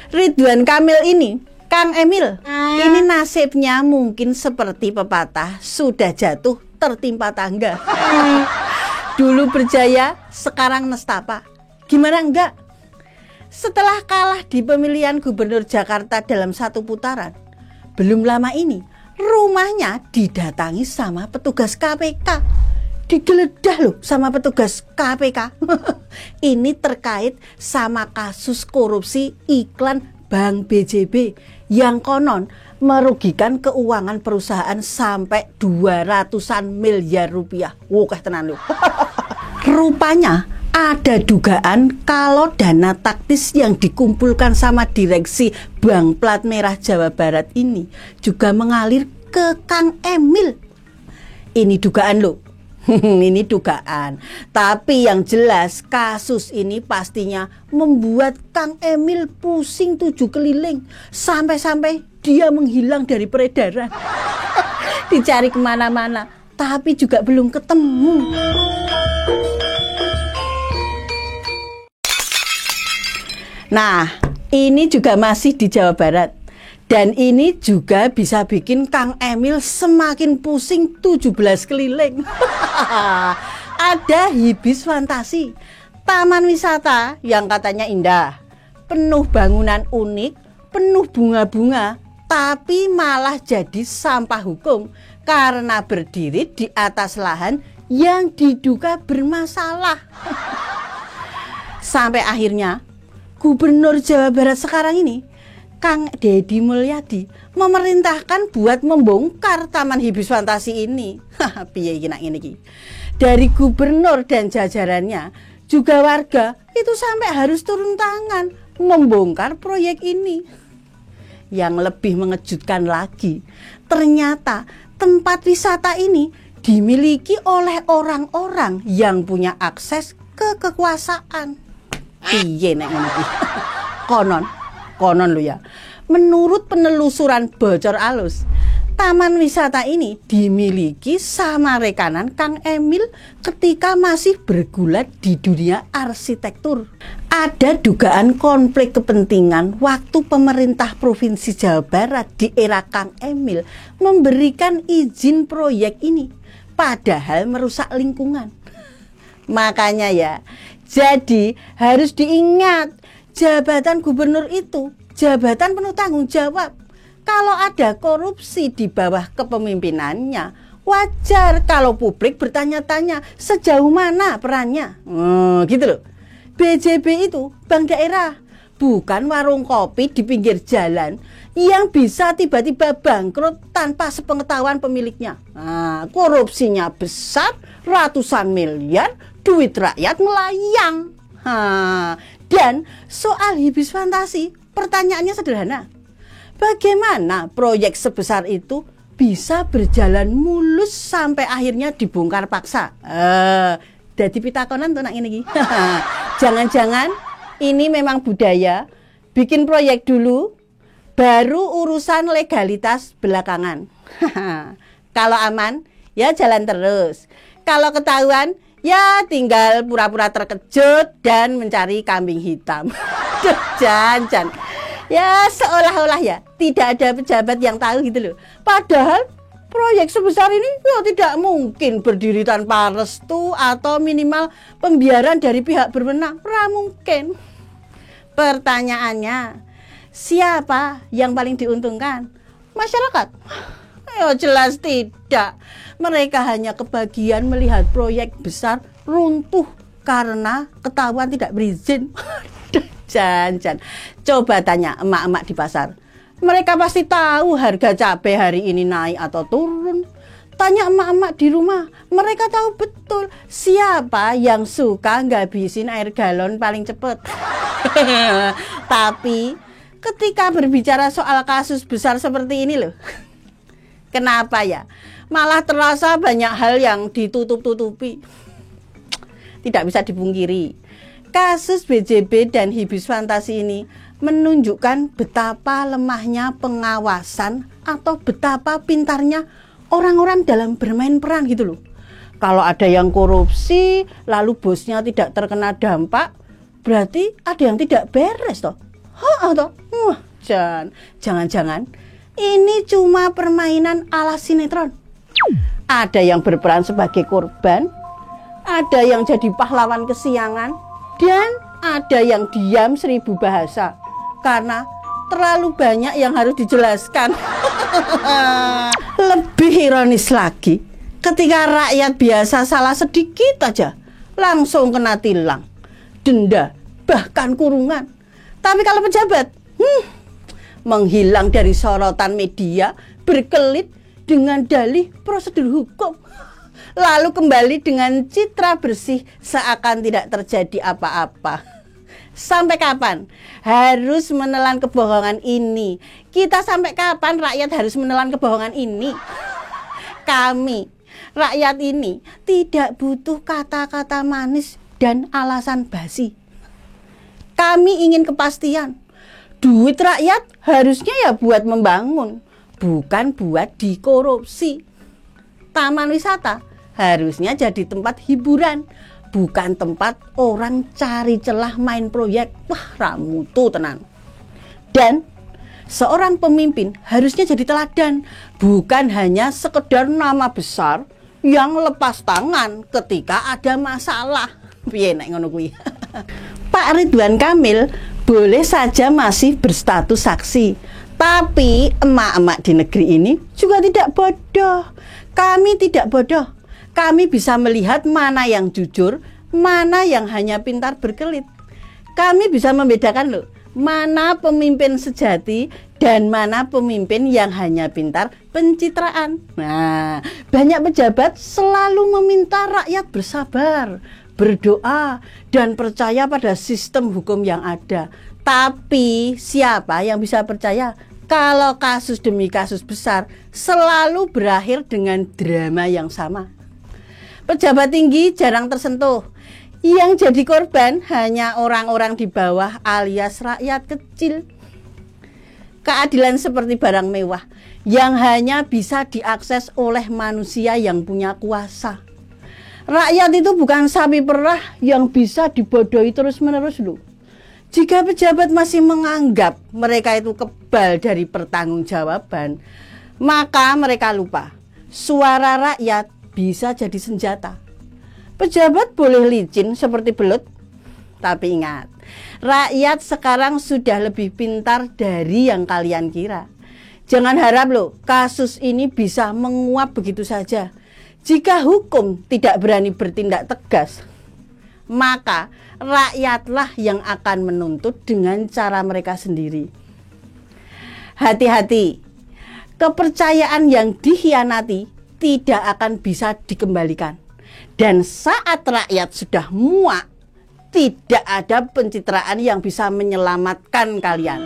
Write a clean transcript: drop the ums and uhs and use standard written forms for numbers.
Ridwan Kamil ini, Kang Emil, ini nasibnya mungkin seperti pepatah, sudah jatuh tertimpa tangga. Dulu berjaya, sekarang nestapa. Gimana enggak? Setelah kalah di pemilihan gubernur Jakarta dalam 1 putaran, belum lama ini rumahnya didatangi sama petugas KPK. Digeledah loh sama petugas KPK. Ini terkait sama kasus korupsi iklan Bank BJB yang konon merugikan keuangan perusahaan sampai 200-an miliar rupiah. Wokeh tenan loh. Rupanya ada dugaan kalau dana taktis yang dikumpulkan sama direksi Bank Plat Merah Jawa Barat ini juga mengalir ke Kang Emil. Ini dugaan loh. Ini dugaan. Tapi yang jelas kasus ini pastinya membuat Kang Emil pusing 7 keliling. Sampai-sampai dia menghilang dari peredaran. Dicari kemana-mana, tapi juga belum ketemu. Nah, ini juga masih di Jawa Barat. Dan ini juga bisa bikin Kang Emil semakin pusing 17 keliling. Ada Hibis Fantasi, taman wisata yang katanya indah, penuh bangunan unik, penuh bunga-bunga, tapi malah jadi sampah hukum karena berdiri di atas lahan yang diduga bermasalah. Sampai akhirnya Gubernur Jawa Barat sekarang ini, Kang Deddy Mulyadi, memerintahkan buat membongkar Taman Hibis Fantasi ini. Piye iki nak ngene iki. Dari gubernur dan jajarannya, juga warga itu sampai harus turun tangan membongkar proyek ini. Yang lebih mengejutkan lagi, ternyata tempat wisata ini dimiliki oleh orang-orang yang punya akses ke kekuasaan. Piye nek ngene iki. Konon lo ya, menurut penelusuran bocor alus, taman wisata ini dimiliki sama rekanan Kang Emil ketika masih bergulat di dunia arsitektur. Ada dugaan konflik kepentingan waktu pemerintah Provinsi Jawa Barat di era Kang Emil memberikan izin proyek ini, padahal merusak lingkungan. Makanya ya, jadi harus diingat, jabatan gubernur itu jabatan penuh tanggung jawab. Kalau ada korupsi di bawah kepemimpinannya, wajar kalau publik bertanya-tanya sejauh mana perannya. Gitu loh. BJB itu bank daerah, bukan warung kopi di pinggir jalan yang bisa tiba-tiba bangkrut tanpa sepengetahuan pemiliknya. Korupsinya besar, ratusan miliar, duit rakyat melayang. Dan soal Hibis Fantasi, pertanyaannya sederhana. Bagaimana proyek sebesar itu bisa berjalan mulus sampai akhirnya dibongkar paksa? Dadi pitakonan tuh nak ini. Jangan-jangan ini memang budaya, bikin proyek dulu, baru urusan legalitas belakangan. Kalau aman, ya jalan terus. Kalau ketahuan, ya tinggal pura-pura terkejut dan mencari kambing hitam. Jangan. Ya seolah-olah ya tidak ada pejabat yang tahu gitu loh. Padahal proyek sebesar ini ya tidak mungkin berdiri tanpa restu atau minimal pembiaran dari pihak berwenang. Mungkin. Pertanyaannya, siapa yang paling diuntungkan? Masyarakat? Ya jelas tidak. Mereka hanya kebagian melihat proyek besar runtuh karena ketahuan tidak berizin. Jangan. Coba tanya emak-emak di pasar. Mereka pasti tahu harga cabai hari ini naik atau turun. Tanya emak-emak di rumah. Mereka tahu betul siapa yang suka ngabisin air galon paling cepat. Tapi ketika berbicara soal kasus besar seperti ini loh, kenapa ya malah terasa banyak hal yang ditutup-tutupi. Tidak bisa dipungkiri, kasus BJB dan Hibis Fantasi ini menunjukkan betapa lemahnya pengawasan atau betapa pintarnya orang-orang dalam bermain peran gitu loh. Kalau ada yang korupsi lalu bosnya tidak terkena dampak, berarti ada yang tidak beres toh. Toh. Jangan-jangan ini cuma permainan ala sinetron. Ada yang berperan sebagai korban, ada yang jadi pahlawan kesiangan, dan ada yang diam 1000 bahasa karena terlalu banyak yang harus dijelaskan. Lebih ironis lagi, ketika rakyat biasa salah sedikit aja langsung kena tilang, denda, bahkan kurungan. Tapi kalau pejabat menghilang dari sorotan media, berkelit dengan dalih prosedur hukum, lalu kembali dengan citra bersih seakan tidak terjadi apa-apa. Sampai kapan harus menelan kebohongan ini? Kita sampai kapan rakyat harus menelan kebohongan ini? Kami, rakyat ini, tidak butuh kata-kata manis dan alasan basi. Kami ingin kepastian. Duit rakyat harusnya ya buat membangun, bukan buat dikorupsi. Taman wisata harusnya jadi tempat hiburan, bukan tempat orang cari celah main proyek. Wah, ramutu tenan. Dan seorang pemimpin harusnya jadi teladan, bukan hanya sekedar nama besar yang lepas tangan ketika ada masalah. Piye nek ngono kuwi? Pak Ridwan Kamil boleh saja masih berstatus saksi, tapi emak-emak di negeri ini juga tidak bodoh. Kami tidak bodoh. Kami bisa melihat mana yang jujur, mana yang hanya pintar berkelit. Kami bisa membedakan loh, mana pemimpin sejati dan mana pemimpin yang hanya pintar pencitraan. Nah, banyak pejabat selalu meminta rakyat bersabar, berdoa, dan percaya pada sistem hukum yang ada. Tapi siapa yang bisa percaya kalau kasus demi kasus besar selalu berakhir dengan drama yang sama? Pejabat tinggi jarang tersentuh. Yang jadi korban hanya orang-orang di bawah alias rakyat kecil. Keadilan seperti barang mewah yang hanya bisa diakses oleh manusia yang punya kuasa. Rakyat itu bukan sapi perah yang bisa dibodohi terus-menerus loh. Jika pejabat masih menganggap mereka itu kebal dari pertanggungjawaban, maka mereka lupa suara rakyat bisa jadi senjata. Pejabat boleh licin seperti belut, tapi ingat, rakyat sekarang sudah lebih pintar dari yang kalian kira. Jangan harap loh kasus ini bisa menguap begitu saja. Jika hukum tidak berani bertindak tegas, maka rakyatlah yang akan menuntut dengan cara mereka sendiri. Hati-hati, kepercayaan yang dikhianati tidak akan bisa dikembalikan. Dan saat rakyat sudah muak, tidak ada pencitraan yang bisa menyelamatkan kalian.